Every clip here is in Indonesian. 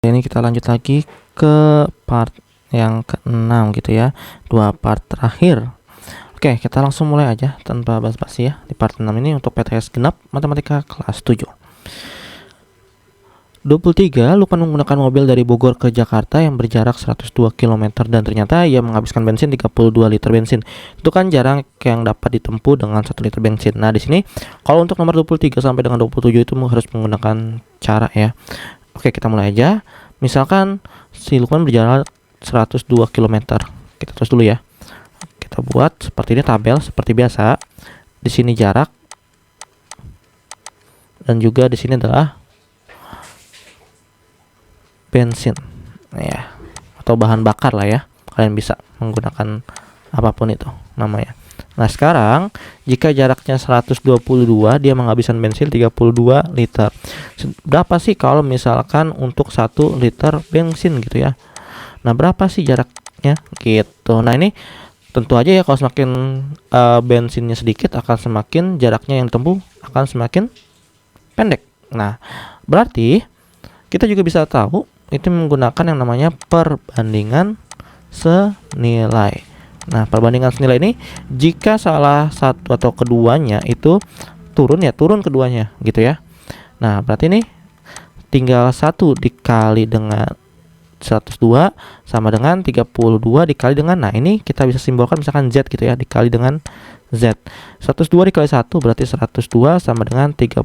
Ini kita lanjut lagi ke part yang ke-6 gitu ya. 2 part terakhir. Oke, kita langsung mulai aja tanpa basa-basi ya. Di part 6 ini untuk PTS genap matematika kelas 7. 23 lupa menggunakan mobil dari Bogor ke Jakarta yang berjarak 102 km dan ternyata ia menghabiskan bensin 32 liter bensin. Itu kan jarak yang dapat ditempuh dengan 1 liter bensin. Nah, di sini kalau untuk nomor 23 sampai dengan 27 itu harus menggunakan cara ya. Oke, kita mulai aja. Misalkan si Lukman berjarak 102 km. Kita terus dulu ya. Kita buat seperti ini tabel seperti biasa. Di sini jarak dan juga di sini adalah bensin ya, atau bahan bakar lah ya. Kalian bisa menggunakan apapun itu namanya. Nah, sekarang jika jaraknya 122, dia menghabiskan bensin 32 liter. Berapa sih kalau misalkan untuk 1 liter bensin gitu ya? Nah, berapa sih jaraknya gitu. Nah, ini tentu aja ya, kalau semakin bensinnya sedikit akan semakin jaraknya yang ditempuh akan semakin pendek. Nah, berarti kita juga bisa tahu itu menggunakan yang namanya perbandingan senilai. Nah, perbandingan senilai ini jika salah satu atau keduanya itu turun ya, turun keduanya gitu ya. Nah, berarti ini tinggal 1 dikali dengan 102 sama dengan 32 dikali dengan, nah ini kita bisa simbolkan misalkan Z gitu ya, dikali dengan Z. 102 dikali 1 berarti 102 sama dengan 32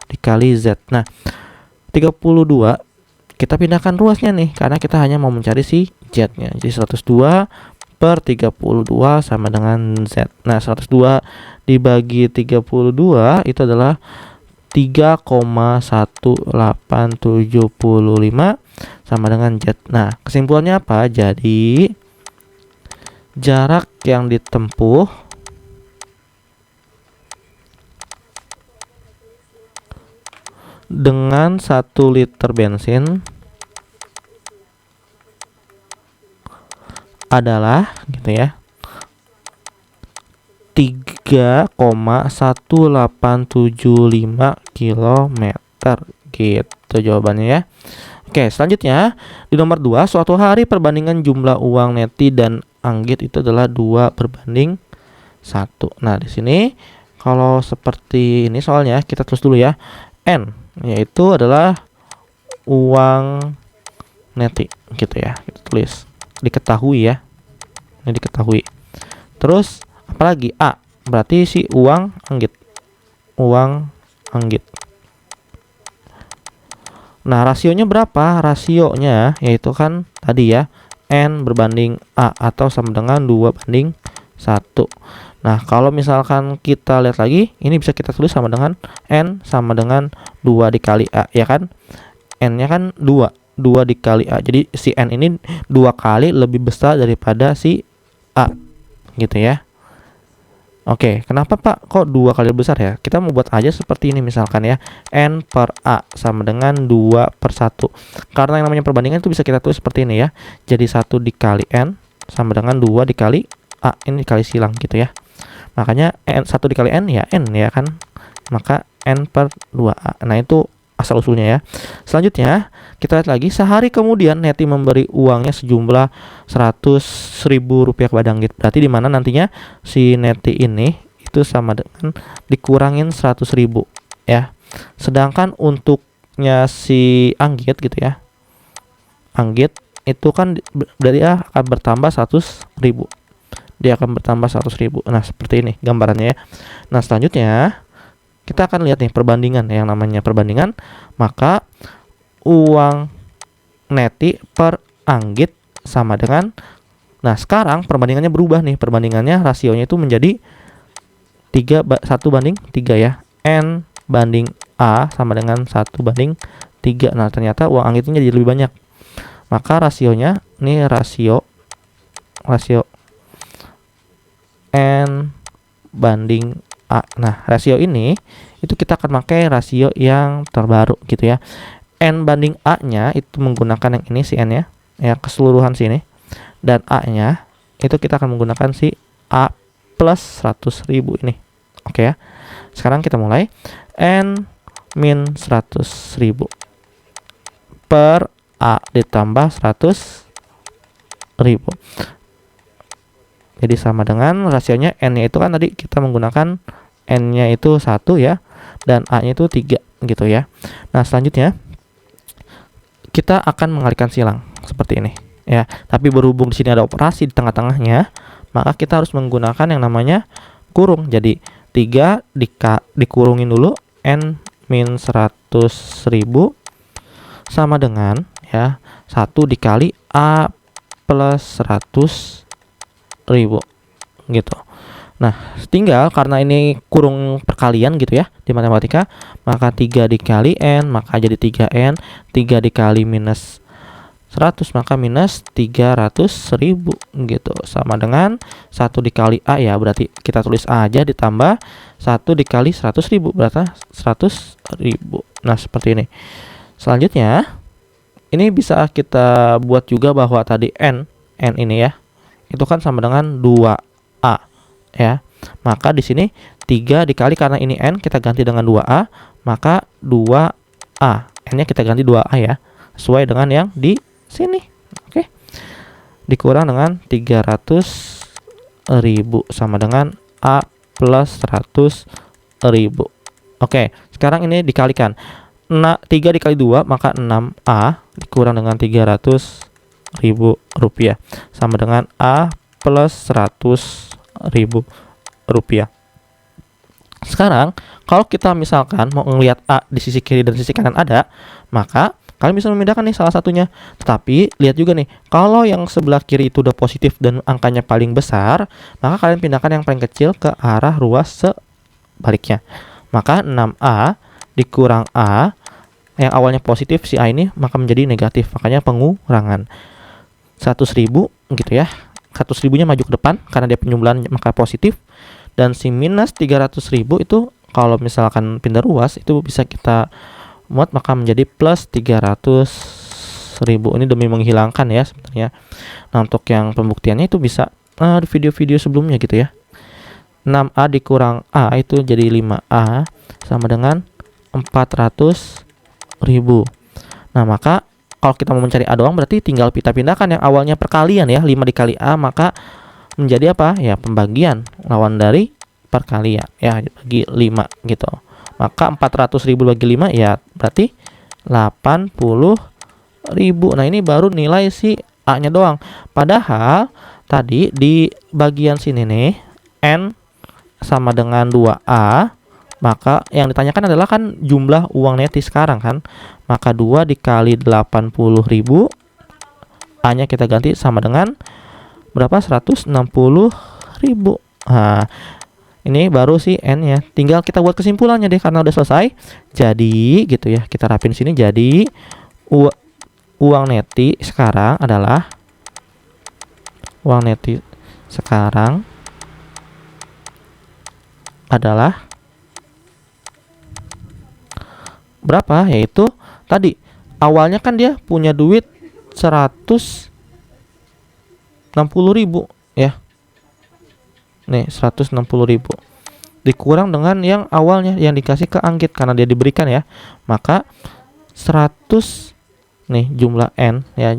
dikali Z. Nah, 32 kita pindahkan ruasnya nih, karena kita hanya mau mencari si Z-nya. Jadi 102 per 32 sama dengan Z. Nah, 102 dibagi 32 itu adalah 3,1875 sama dengan Z. Nah, kesimpulannya apa? Jadi jarak yang ditempuh dengan 1 liter bensin adalah gitu ya, 3,1875 km gitu jawabannya ya. Oke, selanjutnya di nomor 2, suatu hari perbandingan jumlah uang Neti dan Anggit itu adalah 2 berbanding 1. Nah, di sini kalau seperti ini soalnya kita tulis dulu ya. N yaitu adalah uang Neti gitu ya. Kita tulis diketahui ya. Ini diketahui. Terus apalagi A, berarti si uang Anggit. Uang Anggit. Nah, rasionya berapa? Rasionya yaitu kan tadi ya, N berbanding A atau sama dengan 2 banding 1. Nah, kalau misalkan kita lihat lagi, ini bisa kita tulis sama dengan N sama dengan 2 dikali A ya kan? N-nya kan 2 dikali A. Jadi si N ini 2 kali lebih besar daripada si A gitu ya. Oke, kenapa Pak kok 2 kali lebih besar ya? Kita mau buat aja seperti ini misalkan ya. N per A sama dengan 2 per 1. Karena yang namanya perbandingan itu bisa kita tulis seperti ini ya. Jadi 1 dikali N sama dengan 2 dikali A. Ini dikali silang gitu ya. Makanya 1 dikali N ya N ya kan. Maka N per 2A. Nah, itu asal usulnya ya. Selanjutnya kita lihat lagi, sehari kemudian Neti memberi uangnya sejumlah 100.000 rupiah kepada Anggit. Berarti di mana nantinya si Neti ini itu sama dengan dikurangin 100.000 ya. Sedangkan untuknya si Anggit gitu ya, Anggit itu kan berarti ya akan bertambah 100.000. Dia akan bertambah 100.000. Nah, seperti ini gambarannya ya. Nah, selanjutnya kita akan lihat nih perbandingan, yang namanya perbandingan, maka uang Neti per Anggit sama dengan, nah sekarang perbandingannya berubah nih, perbandingannya rasionya itu menjadi 1 banding 3 ya. N banding A sama dengan 1 banding 3. Nah, ternyata uang Anggitnya jadi lebih banyak. Maka rasionya ini rasio N banding A. Nah, rasio ini itu kita akan pakai rasio yang terbaru gitu ya. N banding A-nya itu menggunakan yang ini si N ya keseluruhan sini. Dan A-nya itu kita akan menggunakan si A plus 100.000 ini. Oke ya. Sekarang kita mulai. N min 100.000 per A ditambah 100.000. Jadi sama dengan rasionya N-nya itu kan tadi kita menggunakan N-nya itu 1 ya, dan A-nya itu 3 gitu ya. Nah, selanjutnya kita akan mengalihkan silang seperti ini ya. Tapi berhubung di sini ada operasi di tengah-tengahnya, maka kita harus menggunakan yang namanya kurung. Jadi 3 dikurungin dulu N min 100.000 sama dengan ya 1 dikali A plus 100.000 gitu. Nah, tinggal karena ini kurung perkalian gitu ya di matematika, maka 3 dikali N maka jadi 3N, 3 dikali minus 100 maka minus 300.000 gitu, sama dengan 1 dikali A ya, berarti kita tulis A aja ditambah 1 dikali 100.000 berarti 100.000. Nah, seperti ini. Selanjutnya ini bisa kita buat juga bahwa tadi N ini ya itu kan sama dengan 2A ya. Maka di sini 3 dikali, karena ini N kita ganti dengan 2A, maka 2A. N-nya kita ganti 2A ya, sesuai dengan yang di sini. Oke. Dikurang dengan 300.000 sama dengan A plus 100.000. Oke, sekarang ini dikalikan. 3 dikali 2 maka 6A dikurang dengan 300.000 rupiah sama dengan A plus 100.000 rupiah. Sekarang kalau kita misalkan mau melihat A di sisi kiri dan sisi kanan ada, maka kalian bisa memindahkan nih salah satunya. Tetapi lihat juga nih, kalau yang sebelah kiri itu udah positif dan angkanya paling besar, maka kalian pindahkan yang paling kecil ke arah ruas sebaliknya. Maka 6A dikurang A yang awalnya positif si A ini maka menjadi negatif, makanya pengurangan 100.000 gitu ya. 100.000 nya maju ke depan karena dia penjumlahan maka positif, dan si minus 300.000 itu kalau misalkan pindah ruas itu bisa kita muat maka menjadi plus 300.000. Ini demi menghilangkan ya sebenarnya. Nah, untuk yang pembuktiannya itu bisa di video-video sebelumnya gitu ya. 6A dikurang A itu jadi 5A sama dengan 400.000. Nah, maka kalau kita mau mencari A doang berarti tinggal kita pindahkan yang awalnya perkalian ya, 5 dikali A maka menjadi apa? Ya, pembagian lawan dari perkalian ya, bagi 5 gitu. Maka 400.000 bagi 5 ya berarti 80.000. Nah, ini baru nilai si A-nya doang. Padahal tadi di bagian sini nih N sama dengan 2A, maka yang ditanyakan adalah kan jumlah uang neti sekarang kan. Maka 2 dikali 80.000, A-nya kita ganti sama dengan berapa? 160.000. Nah, ini baru si N ya. Tinggal kita buat kesimpulannya deh karena udah selesai. Jadi gitu ya, kita rapin sini. Jadi uang neti sekarang adalah berapa? Yaitu tadi awalnya kan dia punya duit 160.000 ya. Nih 160.000 dikurang dengan yang awalnya yang dikasih ke Anggit karena dia diberikan ya, maka 100 nih jumlah N ya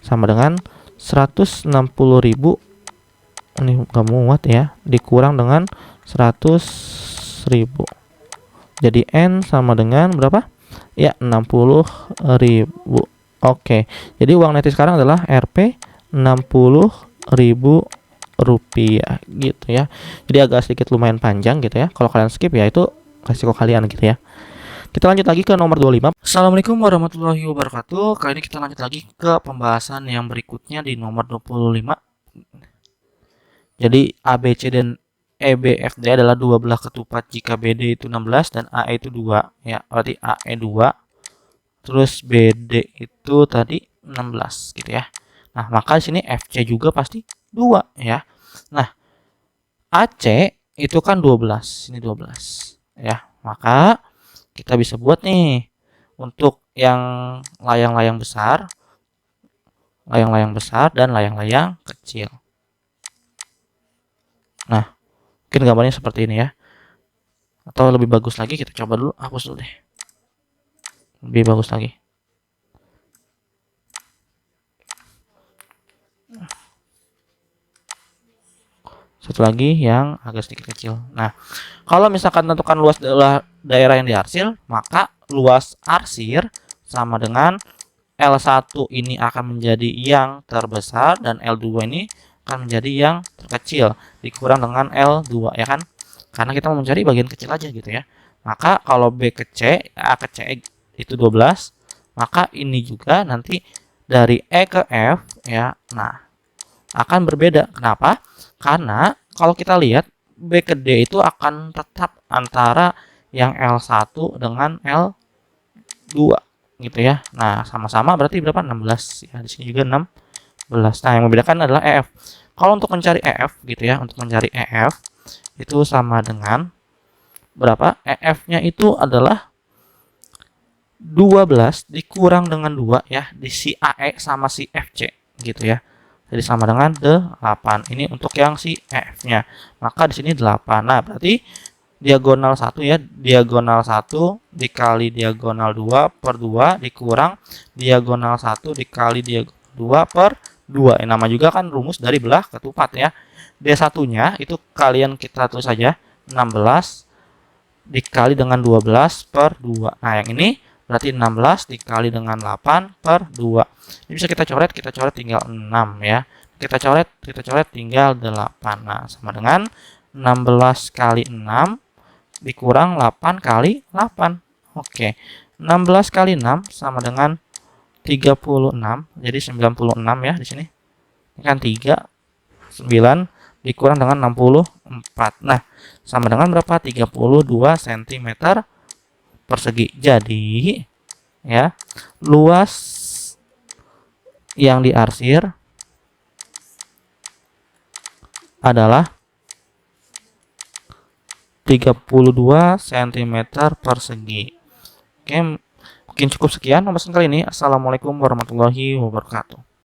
sama dengan 160.000. Ini gak muat ya, dikurang dengan 100.000. Jadi N sama dengan berapa? Ya 60.000. Oke, jadi uang neti sekarang adalah Rp 60.000 rupiah gitu ya. Jadi agak sedikit lumayan panjang gitu ya. Kalau kalian skip ya itu resiko kalian gitu ya. Kita lanjut lagi ke nomor 25. Assalamualaikum warahmatullahi wabarakatuh. Kali ini kita lanjut lagi ke pembahasan yang berikutnya di nomor 25. Jadi ABC dan EBFD adalah dua belah ketupat jika BD itu 16 dan AE itu 2 ya. Berarti AE 2 terus BD itu tadi 16 gitu ya. Nah, maka di sini FC juga pasti 2 ya. Nah, AC itu kan 12, ini 12 ya. Maka kita bisa buat nih untuk yang layang-layang besar dan layang-layang kecil. Nah, mungkin gambarnya seperti ini ya. Atau lebih bagus lagi kita coba dulu hapus dulu deh. Lebih bagus lagi. satu lagi yang agak sedikit kecil. Nah, kalau misalkan tentukan luas daerah yang diarsir, maka luas arsir sama dengan L1 ini akan menjadi yang terbesar dan L2 ini akan menjadi yang terkecil dikurang dengan L2 ya kan? Karena kita mau mencari bagian kecil aja gitu ya. Maka kalau B ke C, A ke C itu 12, maka ini juga nanti dari E ke F ya. Nah, akan berbeda. Kenapa? Karena kalau kita lihat B ke D itu akan tetap antara yang L1 dengan L2 gitu ya. Nah, sama-sama berarti berapa? 16 ya. Di sini juga 16. Nah, yang membedakan adalah EF. Kalau untuk mencari EF gitu ya, untuk mencari EF itu sama dengan berapa? EF-nya itu adalah 12 dikurang dengan 2 ya, di si AE sama si FC gitu ya. Jadi sama dengan 8. Ini untuk yang si EF-nya. Maka di sini 8. Nah, berarti diagonal 1 ya, diagonal 1 dikali diagonal 2 per 2 dikurang diagonal 1 dikali diagonal 2 per 2. Nama juga kan rumus dari belah ketupat ya. D1-nya itu kalian kita tulis saja 16 dikali dengan 12 per 2. Nah, yang ini berarti 16 dikali dengan 8 per 2. Ini bisa kita coret tinggal 6 ya. Kita coret tinggal 8. Nah, sama dengan 16 kali 6 dikurang 8 kali 8. Oke. 16 kali 6 sama dengan 36. Jadi 96 ya di sini. Ini kan 3 9 dikurang dengan 64. Nah, sama dengan berapa? 32 cm persegi. Jadi ya, luas yang diarsir adalah 32 cm persegi. Oke, mungkin cukup sekian pembahasan kali ini. Assalamualaikum warahmatullahi wabarakatuh.